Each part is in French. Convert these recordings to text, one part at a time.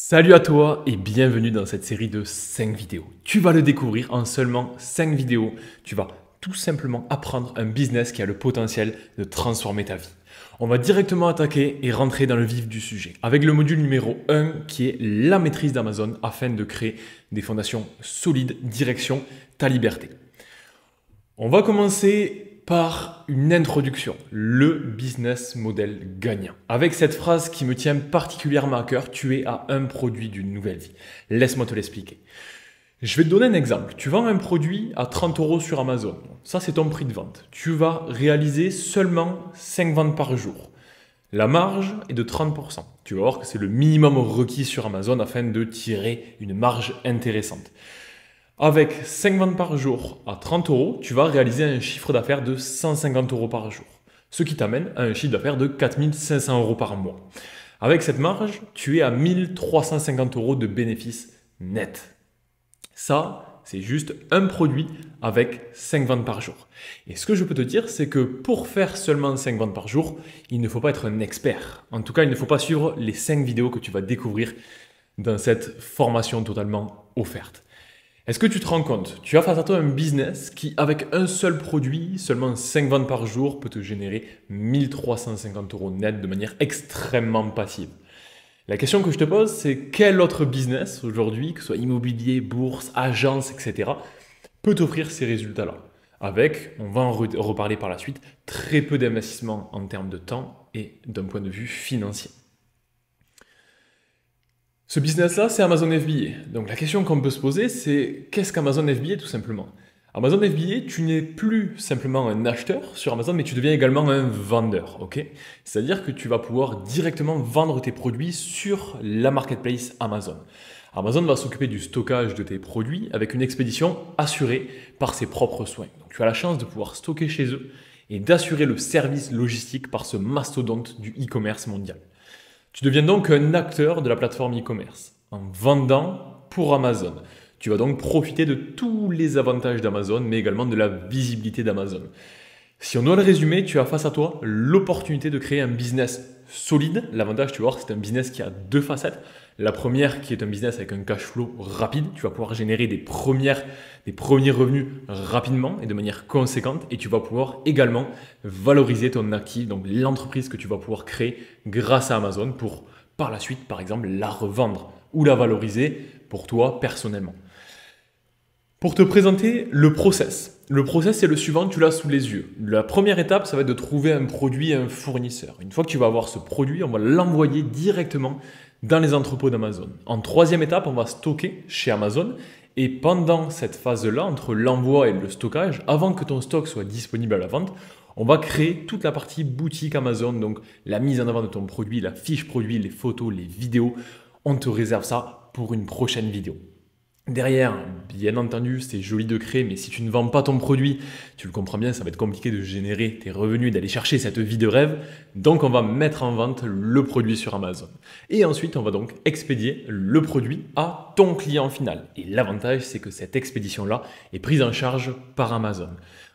Salut à toi et bienvenue dans cette série de 5 vidéos. Tu vas le découvrir en seulement 5 vidéos. Tu vas tout simplement apprendre un business qui a le potentiel de transformer ta vie. On va directement attaquer et rentrer dans le vif du sujet avec le module numéro 1 qui est la maîtrise d'Amazon afin de créer des fondations solides, direction ta liberté. On va commencer par une introduction, le business model gagnant. Avec cette phrase qui me tient particulièrement à cœur, tu es à un produit d'une nouvelle vie. Laisse-moi te l'expliquer. Je vais te donner un exemple. Tu vends un produit à 30 € sur Amazon. Ça, c'est ton prix de vente. Tu vas réaliser seulement 5 ventes par jour. La marge est de 30%. Tu vas voir que c'est le minimum requis sur Amazon afin de tirer une marge intéressante. Avec 5 ventes par jour à 30 €, tu vas réaliser un chiffre d'affaires de 150 € par jour. Ce qui t'amène à un chiffre d'affaires de 4 500 € par mois. Avec cette marge, tu es à 1 350 € de bénéfices nets. Ça, c'est juste un produit avec 5 ventes par jour. Et ce que je peux te dire, c'est que pour faire seulement 5 ventes par jour, il ne faut pas être un expert. En tout cas, il ne faut pas suivre les 5 vidéos que tu vas découvrir dans cette formation totalement offerte. Est-ce que tu te rends compte? Tu as face à toi un business qui, avec un seul produit, seulement 5 ventes par jour, peut te générer 1 350 € net de manière extrêmement passive. La question que je te pose, c'est quel autre business aujourd'hui, que ce soit immobilier, bourse, agence, etc., peut t'offrir ces résultats-là? Avec, on va en reparler par la suite, très peu d'investissement en termes de temps et d'un point de vue financier. Ce business-là, c'est Amazon FBA. Donc la question qu'on peut se poser, c'est qu'est-ce qu'Amazon FBA tout simplement? Amazon FBA, tu n'es plus simplement un acheteur sur Amazon, mais tu deviens également un vendeur. Okay, c'est-à-dire que tu vas pouvoir directement vendre tes produits sur la marketplace Amazon. Amazon va s'occuper du stockage de tes produits avec une expédition assurée par ses propres soins. Donc tu as la chance de pouvoir stocker chez eux et d'assurer le service logistique par ce mastodonte du e-commerce mondial. Tu deviens donc un acteur de la plateforme e-commerce en vendant pour Amazon. Tu vas donc profiter de tous les avantages d'Amazon, mais également de la visibilité d'Amazon. Si on doit le résumer, tu as face à toi l'opportunité de créer un business solide. L'avantage, tu vois, c'est un business qui a deux facettes. La première qui est un business avec un cash flow rapide. Tu vas pouvoir générer des premiers revenus rapidement et de manière conséquente. Et tu vas pouvoir également valoriser ton actif, donc l'entreprise que tu vas pouvoir créer grâce à Amazon pour par la suite, par exemple, la revendre ou la valoriser pour toi personnellement. Pour te présenter le process. Le process, c'est le suivant, tu l'as sous les yeux. La première étape, ça va être de trouver un produit et un fournisseur. Une fois que tu vas avoir ce produit, on va l'envoyer directement dans les entrepôts d'Amazon. En troisième étape, on va stocker chez Amazon. Et pendant cette phase-là, entre l'envoi et le stockage, avant que ton stock soit disponible à la vente, on va créer toute la partie boutique Amazon, donc la mise en avant de ton produit, la fiche produit, les photos, les vidéos. On te réserve ça pour une prochaine vidéo. Derrière, bien entendu, c'est joli de créer, mais si tu ne vends pas ton produit, tu le comprends bien, ça va être compliqué de générer tes revenus, d'aller chercher cette vie de rêve. Donc, on va mettre en vente le produit sur Amazon. Et ensuite, on va donc expédier le produit à ton client final. Et l'avantage, c'est que cette expédition-là est prise en charge par Amazon.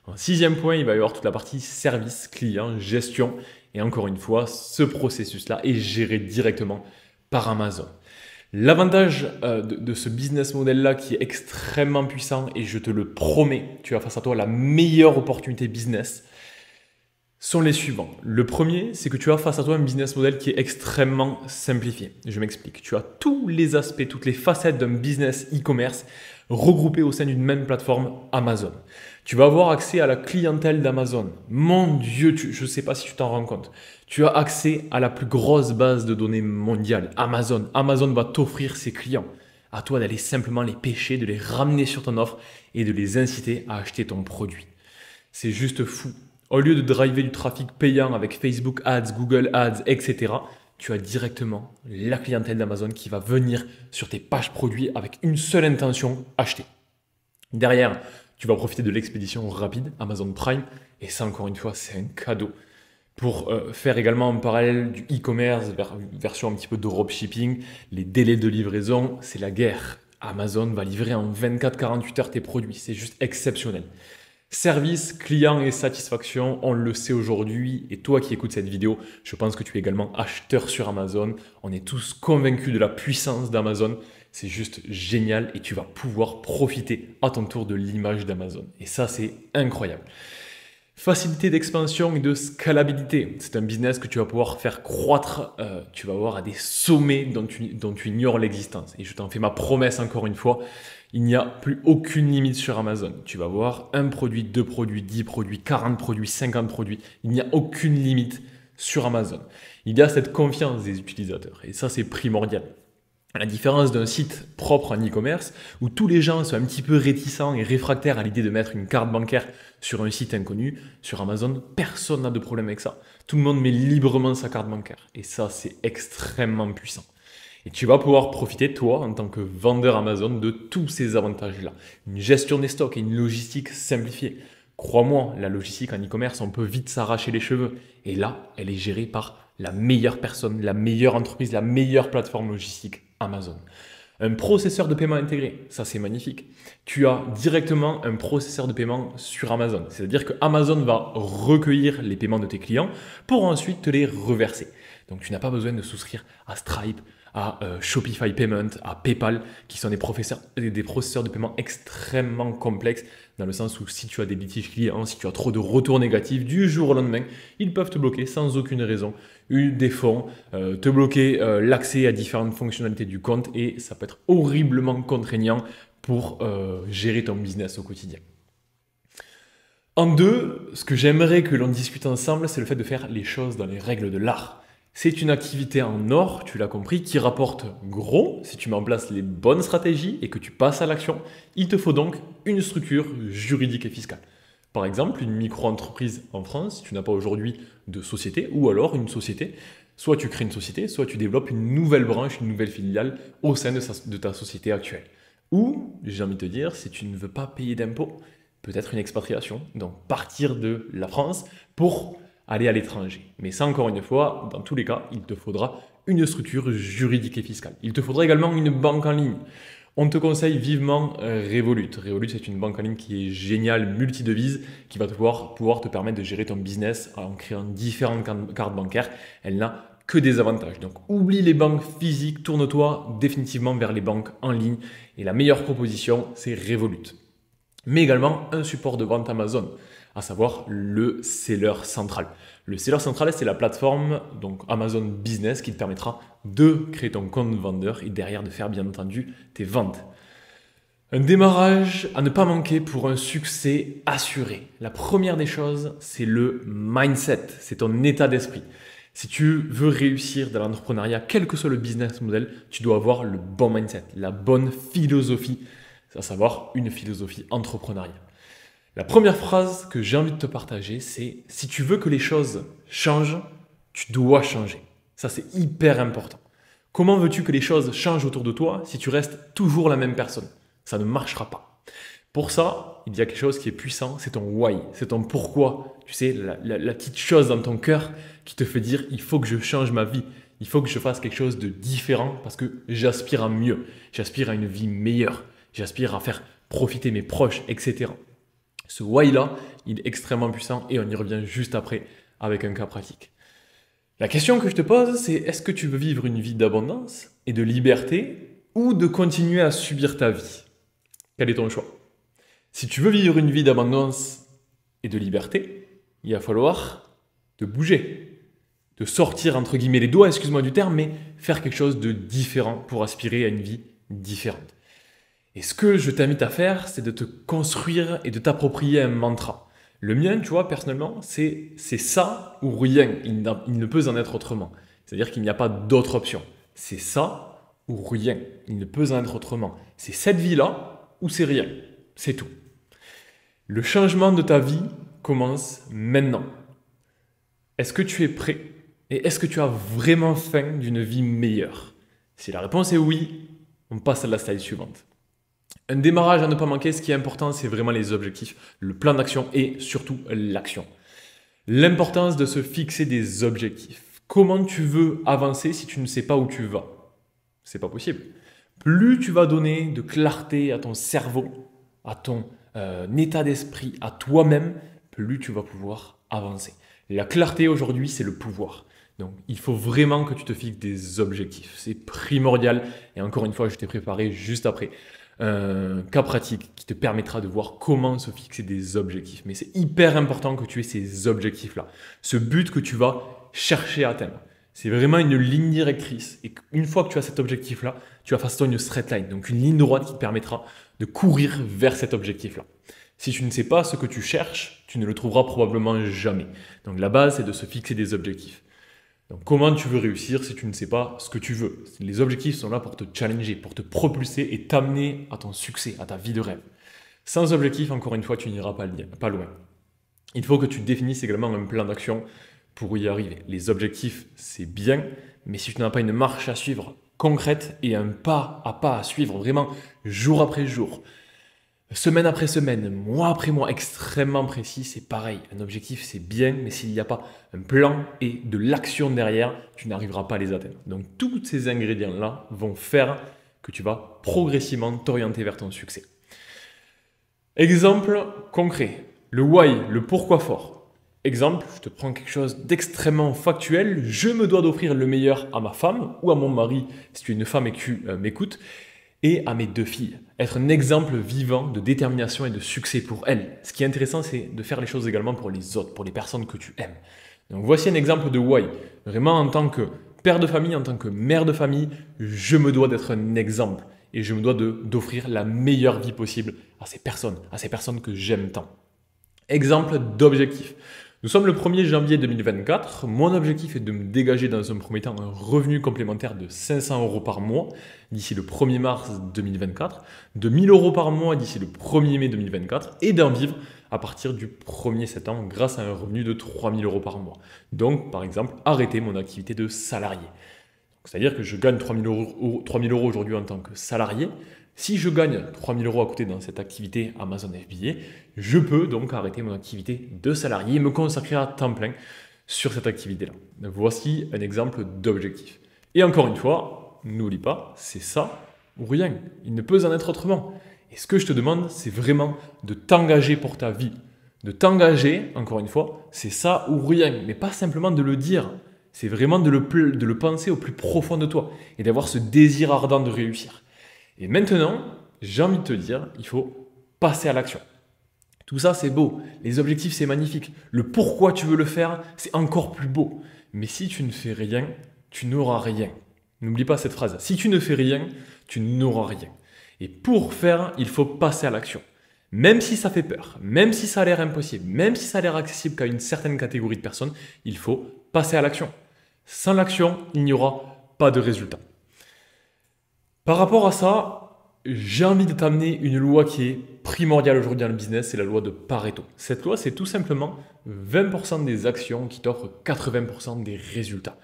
En sixième point, il va y avoir toute la partie service, client, gestion. Et encore une fois, ce processus-là est géré directement par Amazon. L'avantage de ce business model-là qui est extrêmement puissant, et je te le promets, tu as face à toi la meilleure opportunité business, sont les suivants. Le premier, c'est que tu as face à toi un business model qui est extrêmement simplifié. Je m'explique. Tu as tous les aspects, toutes les facettes d'un business e-commerce regroupés au sein d'une même plateforme Amazon. Tu vas avoir accès à la clientèle d'Amazon. Mon Dieu, je ne sais pas si tu t'en rends compte. Tu as accès à la plus grosse base de données mondiale, Amazon. Amazon va t'offrir ses clients. À toi d'aller simplement les pêcher, de les ramener sur ton offre et de les inciter à acheter ton produit. C'est juste fou. Au lieu de driver du trafic payant avec Facebook Ads, Google Ads, etc., tu as directement la clientèle d'Amazon qui va venir sur tes pages produits avec une seule intention, acheter. Derrière, tu vas profiter de l'expédition rapide, Amazon Prime, et ça encore une fois, c'est un cadeau. Pour faire également en parallèle du e-commerce, version un petit peu de dropshipping, les délais de livraison, c'est la guerre. Amazon va livrer en 24-48 heures tes produits, c'est juste exceptionnel. Service, client et satisfaction, on le sait aujourd'hui. Et toi qui écoutes cette vidéo, je pense que tu es également acheteur sur Amazon. On est tous convaincus de la puissance d'Amazon. C'est juste génial et tu vas pouvoir profiter à ton tour de l'image d'Amazon. Et ça, c'est incroyable. Facilité d'expansion et de scalabilité. C'est un business que tu vas pouvoir faire croître. Tu vas voir à des sommets dont tu ignores l'existence. Et je t'en fais ma promesse encore une fois. Il n'y a plus aucune limite sur Amazon. Tu vas voir un produit, 2 produits, 10 produits, 40 produits, 50 produits. Il n'y a aucune limite sur Amazon. Il y a cette confiance des utilisateurs et ça, c'est primordial. À la différence d'un site propre en e-commerce où tous les gens sont un petit peu réticents et réfractaires à l'idée de mettre une carte bancaire sur un site inconnu, sur Amazon, personne n'a de problème avec ça. Tout le monde met librement sa carte bancaire et ça, c'est extrêmement puissant. Et tu vas pouvoir profiter, toi, en tant que vendeur Amazon, de tous ces avantages-là. Une gestion des stocks et une logistique simplifiée. Crois-moi, la logistique en e-commerce, on peut vite s'arracher les cheveux. Et là, elle est gérée par la meilleure personne, la meilleure entreprise, la meilleure plateforme logistique, Amazon. Un processeur de paiement intégré, ça c'est magnifique. Tu as directement un processeur de paiement sur Amazon. C'est-à-dire que Amazon va recueillir les paiements de tes clients pour ensuite te les reverser. Donc tu n'as pas besoin de souscrire à Stripe, à Shopify Payment, à PayPal, qui sont des processeurs de paiement extrêmement complexes, dans le sens où si tu as des litiges clients, si tu as trop de retours négatifs, du jour au lendemain, ils peuvent te bloquer sans aucune raison, des fonds, te bloquer l'accès à différentes fonctionnalités du compte, et ça peut être horriblement contraignant pour gérer ton business au quotidien. En deux, ce que j'aimerais que l'on discute ensemble, c'est le fait de faire les choses dans les règles de l'art. C'est une activité en or, tu l'as compris, qui rapporte gros si tu mets en place les bonnes stratégies et que tu passes à l'action. Il te faut donc une structure juridique et fiscale. Par exemple, une micro-entreprise en France, si tu n'as pas aujourd'hui de société, ou alors une société, soit tu crées une société, soit tu développes une nouvelle branche, une nouvelle filiale au sein de ta société actuelle. Ou, j'ai envie de te dire, si tu ne veux pas payer d'impôts, peut-être une expatriation, donc partir de la France pour aller à l'étranger. Mais ça, encore une fois, dans tous les cas, il te faudra une structure juridique et fiscale. Il te faudra également une banque en ligne. On te conseille vivement Revolut. Revolut, c'est une banque en ligne qui est géniale, multidevises, qui va pouvoir te permettre de gérer ton business en créant différentes cartes bancaires. Elle n'a que des avantages. Donc, oublie les banques physiques, tourne-toi définitivement vers les banques en ligne. Et la meilleure proposition, c'est Revolut. Mais également un support de vente Amazon, à savoir le seller central. Le seller central, c'est la plateforme donc Amazon Business qui te permettra de créer ton compte vendeur et derrière de faire bien entendu tes ventes. Un démarrage à ne pas manquer pour un succès assuré. La première des choses, c'est le mindset, c'est ton état d'esprit. Si tu veux réussir dans l'entrepreneuriat, quel que soit le business model, tu dois avoir le bon mindset, la bonne philosophie, à savoir une philosophie entrepreneuriale. La première phrase que j'ai envie de te partager, c'est « Si tu veux que les choses changent, tu dois changer ». Ça, c'est hyper important. Comment veux-tu que les choses changent autour de toi si tu restes toujours la même personne? Ça ne marchera pas. Pour ça, il y a quelque chose qui est puissant, c'est ton why, c'est ton pourquoi. Tu sais, la petite chose dans ton cœur qui te fait dire « Il faut que je change ma vie ». Il faut que je fasse quelque chose de différent parce que j'aspire à mieux. J'aspire à une vie meilleure. J'aspire à faire profiter mes proches, etc. Ce why-là, il est extrêmement puissant et on y revient juste après avec un cas pratique. La question que je te pose, c'est est-ce que tu veux vivre une vie d'abondance et de liberté ou de continuer à subir ta vie? Quel est ton choix? Si tu veux vivre une vie d'abondance et de liberté, il va falloir te bouger, de sortir entre guillemets les doigts, excuse-moi du terme, mais faire quelque chose de différent pour aspirer à une vie différente. Et ce que je t'invite à faire, c'est de te construire et de t'approprier un mantra. Le mien, tu vois, personnellement, c'est ça ou rien. Il ne peut en être autrement. C'est-à-dire qu'il n'y a pas d'autre option. C'est ça ou rien. Il ne peut en être autrement. C'est cette vie-là ou c'est rien. C'est tout. Le changement de ta vie commence maintenant. Est-ce que tu es prêt? Et est-ce que tu as vraiment faim d'une vie meilleure? Si la réponse est oui, on passe à la slide suivante. Un démarrage à ne pas manquer, ce qui est important, c'est vraiment les objectifs, le plan d'action et surtout l'action. L'importance de se fixer des objectifs. Comment tu veux avancer si tu ne sais pas où tu vas? C'est pas possible. Plus tu vas donner de clarté à ton cerveau, à ton état d'esprit, à toi-même, plus tu vas pouvoir avancer. La clarté aujourd'hui, c'est le pouvoir. Donc, il faut vraiment que tu te fixes des objectifs. C'est primordial. Et encore une fois, je t'ai préparé juste après un cas pratique qui te permettra de voir comment se fixer des objectifs. Mais c'est hyper important que tu aies ces objectifs-là. Ce but que tu vas chercher à atteindre. C'est vraiment une ligne directrice. Et une fois que tu as cet objectif-là, tu as face à toi une straight line. Donc, une ligne droite qui te permettra de courir vers cet objectif-là. Si tu ne sais pas ce que tu cherches, tu ne le trouveras probablement jamais. Donc, la base, c'est de se fixer des objectifs. Donc, comment tu veux réussir si tu ne sais pas ce que tu veux? Les objectifs sont là pour te challenger, pour te propulser et t'amener à ton succès, à ta vie de rêve. Sans objectif, encore une fois, tu n'iras pas loin. Il faut que tu définisses également un plan d'action pour y arriver. Les objectifs, c'est bien, mais si tu n'as pas une marche à suivre concrète et un pas à suivre vraiment jour après jour, semaine après semaine, mois après mois, extrêmement précis, c'est pareil. Un objectif, c'est bien, mais s'il n'y a pas un plan et de l'action derrière, tu n'arriveras pas à les atteindre. Donc, tous ces ingrédients-là vont faire que tu vas progressivement t'orienter vers ton succès. Exemple concret, le why, le pourquoi fort. Exemple, je te prends quelque chose d'extrêmement factuel. Je me dois d'offrir le meilleur à ma femme ou à mon mari, si tu es une femme et que tu m'écoutes, et à mes 2 filles. Être un exemple vivant de détermination et de succès pour elles. Ce qui est intéressant, c'est de faire les choses également pour les autres, pour les personnes que tu aimes. Donc voici un exemple de why. Vraiment, en tant que père de famille, en tant que mère de famille, je me dois d'être un exemple. Et je me dois d'offrir la meilleure vie possible à ces personnes que j'aime tant. Exemple d'objectif. Nous sommes le 1er janvier 2024. Mon objectif est de me dégager dans un premier temps un revenu complémentaire de 500 € par mois d'ici le 1er mars 2024, de 1000 € par mois d'ici le 1er mai 2024 et d'en vivre à partir du 1er septembre grâce à un revenu de 3000 € par mois. Donc, par exemple, arrêter mon activité de salarié. C'est-à-dire que je gagne 3000 € aujourd'hui en tant que salarié. Si je gagne 3000 € à côté dans cette activité Amazon FBA, je peux donc arrêter mon activité de salarié et me consacrer à temps plein sur cette activité-là. Voici un exemple d'objectif. Et encore une fois, n'oublie pas, c'est ça ou rien. Il ne peut en être autrement. Et ce que je te demande, c'est vraiment de t'engager pour ta vie. De t'engager, encore une fois, c'est ça ou rien. Mais pas simplement de le dire. C'est vraiment de le penser au plus profond de toi et d'avoir ce désir ardent de réussir. Et maintenant, j'ai envie de te dire, il faut passer à l'action. Tout ça, c'est beau. Les objectifs, c'est magnifique. Le pourquoi tu veux le faire, c'est encore plus beau. Mais si tu ne fais rien, tu n'auras rien. N'oublie pas cette phrase. Si tu ne fais rien, tu n'auras rien. Et pour faire, il faut passer à l'action. Même si ça fait peur, même si ça a l'air impossible, même si ça a l'air accessible qu'à une certaine catégorie de personnes, il faut passer à l'action. Sans l'action, il n'y aura pas de résultat. Par rapport à ça, j'ai envie de t'amener une loi qui est primordiale aujourd'hui dans le business, c'est la loi de Pareto. Cette loi, c'est tout simplement 20% des actions qui t'offrent 80% des résultats.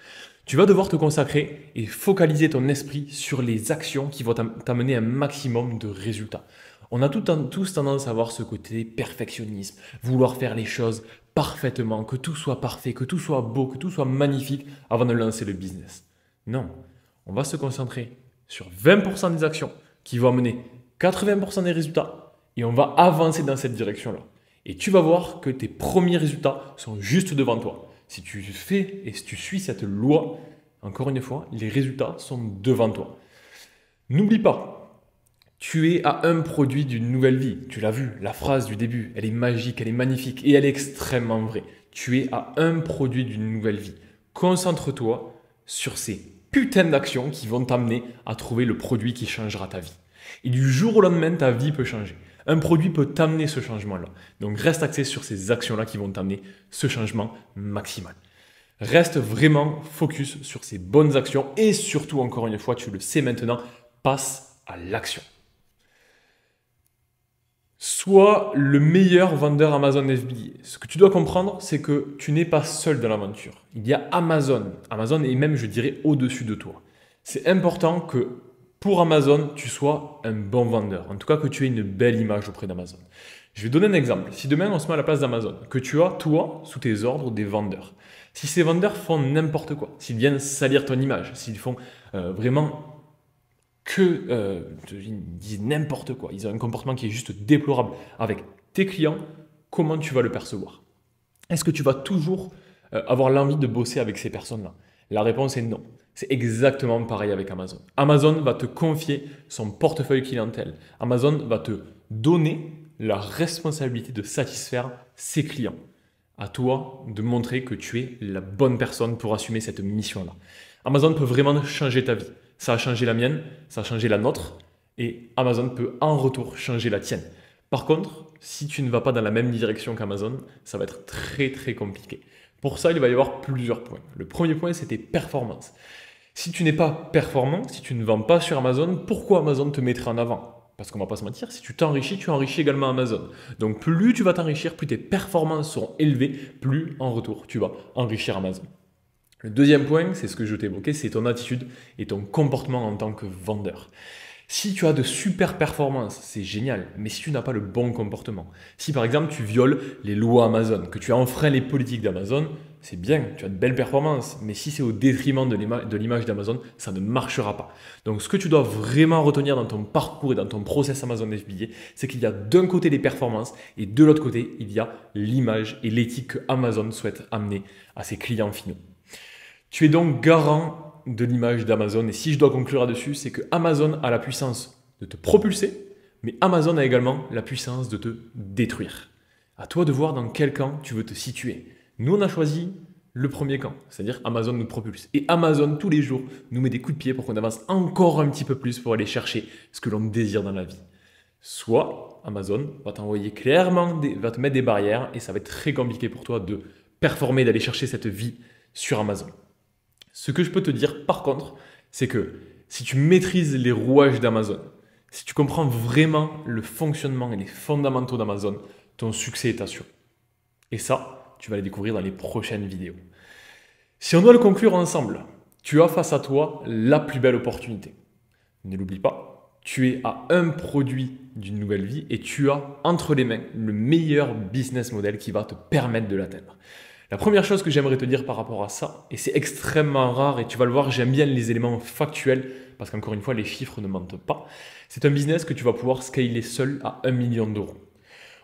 Tu vas devoir te consacrer et focaliser ton esprit sur les actions qui vont t'amener un maximum de résultats. On a tous tendance à avoir ce côté perfectionnisme, vouloir faire les choses parfaitement, que tout soit parfait, que tout soit beau, que tout soit magnifique avant de lancer le business. Non, on va se concentrer sur 20% des actions qui vont amener 80% des résultats et on va avancer dans cette direction-là. Et tu vas voir que tes premiers résultats sont juste devant toi. Si tu fais et si tu suis cette loi, encore une fois, les résultats sont devant toi. N'oublie pas, tu es à un produit d'une nouvelle vie. Tu l'as vu, la phrase du début, elle est magique, elle est magnifique et elle est extrêmement vraie. Tu es à un produit d'une nouvelle vie. Concentre-toi sur ces putains d'actions qui vont t'amener à trouver le produit qui changera ta vie. Et du jour au lendemain, ta vie peut changer. Un produit peut t'amener ce changement-là. Donc reste axé sur ces actions-là qui vont t'amener ce changement maximal. Reste vraiment focus sur ces bonnes actions et surtout, encore une fois, tu le sais maintenant, passe à l'action. Sois le meilleur vendeur Amazon FBA. Ce que tu dois comprendre, c'est que tu n'es pas seul dans l'aventure. Il y a Amazon. Amazon est même, je dirais, au-dessus de toi. C'est important que pour Amazon, tu sois un bon vendeur. En tout cas, que tu aies une belle image auprès d'Amazon. Je vais donner un exemple. Si demain, on se met à la place d'Amazon, que tu as, toi, sous tes ordres, des vendeurs. Si ces vendeurs font n'importe quoi, s'ils viennent salir ton image, s'ils font vraiment ils disent n'importe quoi, ils ont un comportement qui est juste déplorable avec tes clients, comment tu vas le percevoir? Est-ce que tu vas toujours avoir l'envie de bosser avec ces personnes-là? La réponse est non. C'est exactement pareil avec Amazon. Amazon va te confier son portefeuille clientèle. Amazon va te donner la responsabilité de satisfaire ses clients. À toi de montrer que tu es la bonne personne pour assumer cette mission-là. Amazon peut vraiment changer ta vie. Ça a changé la mienne, ça a changé la nôtre, et Amazon peut en retour changer la tienne. Par contre, si tu ne vas pas dans la même direction qu'Amazon, ça va être très très compliqué. Pour ça, il va y avoir plusieurs points. Le premier point, c'est tes performances. Si tu n'es pas performant, si tu ne vends pas sur Amazon, pourquoi Amazon te mettrait en avant? Parce qu'on ne va pas se mentir, si tu t'enrichis, tu enrichis également Amazon. Donc plus tu vas t'enrichir, plus tes performances seront élevées, plus en retour tu vas enrichir Amazon. Le deuxième point, c'est ce que je t'ai évoqué, c'est ton attitude et ton comportement en tant que vendeur. Si tu as de super performances, c'est génial, mais si tu n'as pas le bon comportement, si par exemple tu violes les lois Amazon, que tu enfreins les politiques d'Amazon, c'est bien, tu as de belles performances, mais si c'est au détriment de l'image d'Amazon, ça ne marchera pas. Donc ce que tu dois vraiment retenir dans ton parcours et dans ton process Amazon FBA, c'est qu'il y a d'un côté les performances et de l'autre côté, il y a l'image et l'éthique que Amazon souhaite amener à ses clients finaux. Tu es donc garant de l'image d'Amazon. Et si je dois conclure là-dessus, c'est que Amazon a la puissance de te propulser, mais Amazon a également la puissance de te détruire. À toi de voir dans quel camp tu veux te situer. Nous, on a choisi le premier camp, c'est-à-dire Amazon nous propulse. Et Amazon, tous les jours, nous met des coups de pied pour qu'on avance encore un petit peu plus pour aller chercher ce que l'on désire dans la vie. Soit Amazon va t'envoyer clairement, va te mettre des barrières et ça va être très compliqué pour toi de performer, d'aller chercher cette vie sur Amazon. Ce que je peux te dire par contre, c'est que si tu maîtrises les rouages d'Amazon, si tu comprends vraiment le fonctionnement et les fondamentaux d'Amazon, ton succès est assuré. Et ça, tu vas le découvrir dans les prochaines vidéos. Si on doit le conclure ensemble, tu as face à toi la plus belle opportunité. Ne l'oublie pas, tu es à un produit d'une nouvelle vie et tu as entre les mains le meilleur business model qui va te permettre de l'atteindre. La première chose que j'aimerais te dire par rapport à ça, et c'est extrêmement rare, et tu vas le voir, j'aime bien les éléments factuels, parce qu'encore une fois, les chiffres ne mentent pas, c'est un business que tu vas pouvoir scaler seul à 1 million d'euros.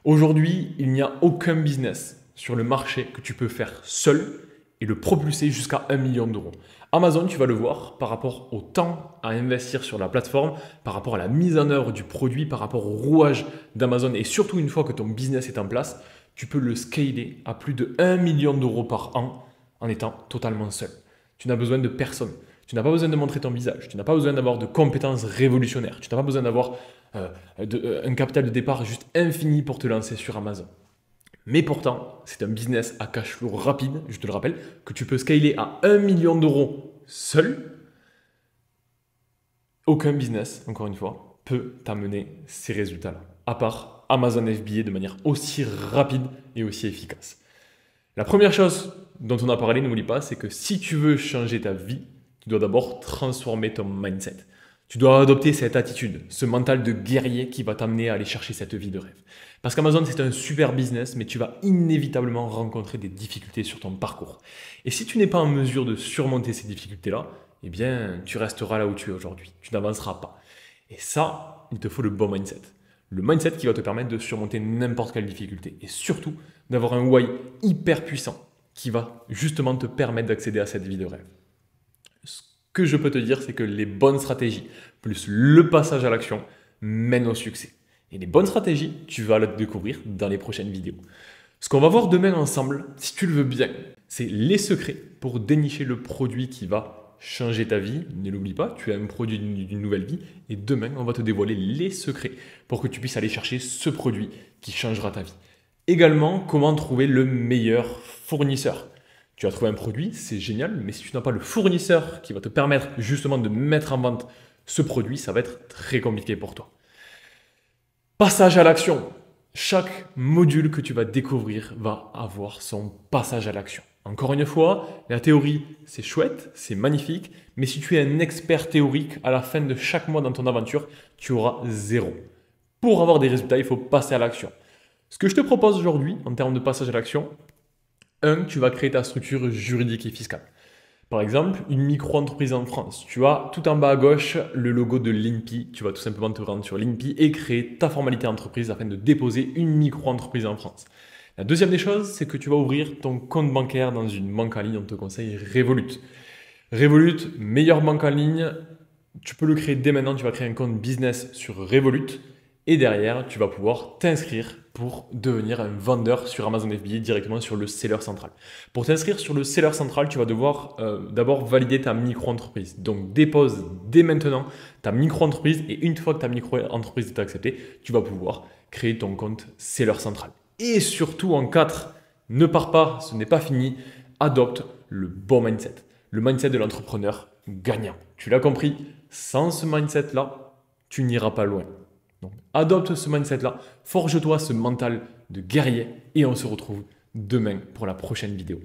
Aujourd'hui, il n'y a aucun business sur le marché que tu peux faire seul et le propulser jusqu'à 1 million d'euros. Amazon, tu vas le voir par rapport au temps à investir sur la plateforme, par rapport à la mise en œuvre du produit, par rapport au rouage d'Amazon, et surtout une fois que ton business est en place, tu peux le scaler à plus de 1 million d'euros par an en étant totalement seul. Tu n'as besoin de personne. Tu n'as pas besoin de montrer ton visage. Tu n'as pas besoin d'avoir de compétences révolutionnaires. Tu n'as pas besoin d'avoir un capital de départ juste infini pour te lancer sur Amazon. Mais pourtant, c'est un business à cash flow rapide, je te le rappelle, que tu peux scaler à 1 million d'euros seul. Aucun business, encore une fois, peut t'amener ces résultats-là, à part Amazon FBA de manière aussi rapide et aussi efficace. La première chose dont on a parlé, n'oublie pas, c'est que si tu veux changer ta vie, tu dois d'abord transformer ton mindset. Tu dois adopter cette attitude, ce mental de guerrier qui va t'amener à aller chercher cette vie de rêve. Parce qu'Amazon, c'est un super business, mais tu vas inévitablement rencontrer des difficultés sur ton parcours. Et si tu n'es pas en mesure de surmonter ces difficultés-là, eh bien, tu resteras là où tu es aujourd'hui. Tu n'avanceras pas. Et ça, il te faut le bon mindset. Le mindset qui va te permettre de surmonter n'importe quelle difficulté. Et surtout, d'avoir un why hyper puissant qui va justement te permettre d'accéder à cette vie de rêve. Ce que je peux te dire, c'est que les bonnes stratégies, plus le passage à l'action, mènent au succès. Et les bonnes stratégies, tu vas le découvrir dans les prochaines vidéos. Ce qu'on va voir demain ensemble, si tu le veux bien, c'est les secrets pour dénicher le produit qui va changer ta vie. Ne l'oublie pas, tu as un produit d'une nouvelle vie. Et demain, on va te dévoiler les secrets pour que tu puisses aller chercher ce produit qui changera ta vie. Également, comment trouver le meilleur fournisseur. Tu as trouvé un produit, c'est génial, mais si tu n'as pas le fournisseur qui va te permettre justement de mettre en vente ce produit, ça va être très compliqué pour toi. Passage à l'action. Chaque module que tu vas découvrir va avoir son passage à l'action. Encore une fois, la théorie, c'est chouette, c'est magnifique, mais si tu es un expert théorique, à la fin de chaque mois dans ton aventure, tu auras 0. Pour avoir des résultats, il faut passer à l'action. Ce que je te propose aujourd'hui, en termes de passage à l'action, 1, tu vas créer ta structure juridique et fiscale. Par exemple, une micro-entreprise en France. Tu as tout en bas à gauche le logo de l'INPI. Tu vas tout simplement te rendre sur l'INPI et créer ta formalité entreprise afin de déposer une micro-entreprise en France. La deuxième des choses, c'est que tu vas ouvrir ton compte bancaire dans une banque en ligne. On te conseille Revolut. Revolut, meilleure banque en ligne. Tu peux le créer dès maintenant. Tu vas créer un compte business sur Revolut. Et derrière, tu vas pouvoir t'inscrire pour devenir un vendeur sur Amazon FBA directement sur le seller central. Pour t'inscrire sur le seller central, tu vas devoir d'abord valider ta micro-entreprise. Donc dépose dès maintenant ta micro-entreprise et une fois que ta micro-entreprise est acceptée, tu vas pouvoir créer ton compte seller central. Et surtout en 4, ne pars pas, ce n'est pas fini, adopte le bon mindset. Le mindset de l'entrepreneur gagnant. Tu l'as compris, sans ce mindset-là, tu n'iras pas loin. Donc, adopte ce mindset-là, forge-toi ce mental de guerrier et on se retrouve demain pour la prochaine vidéo.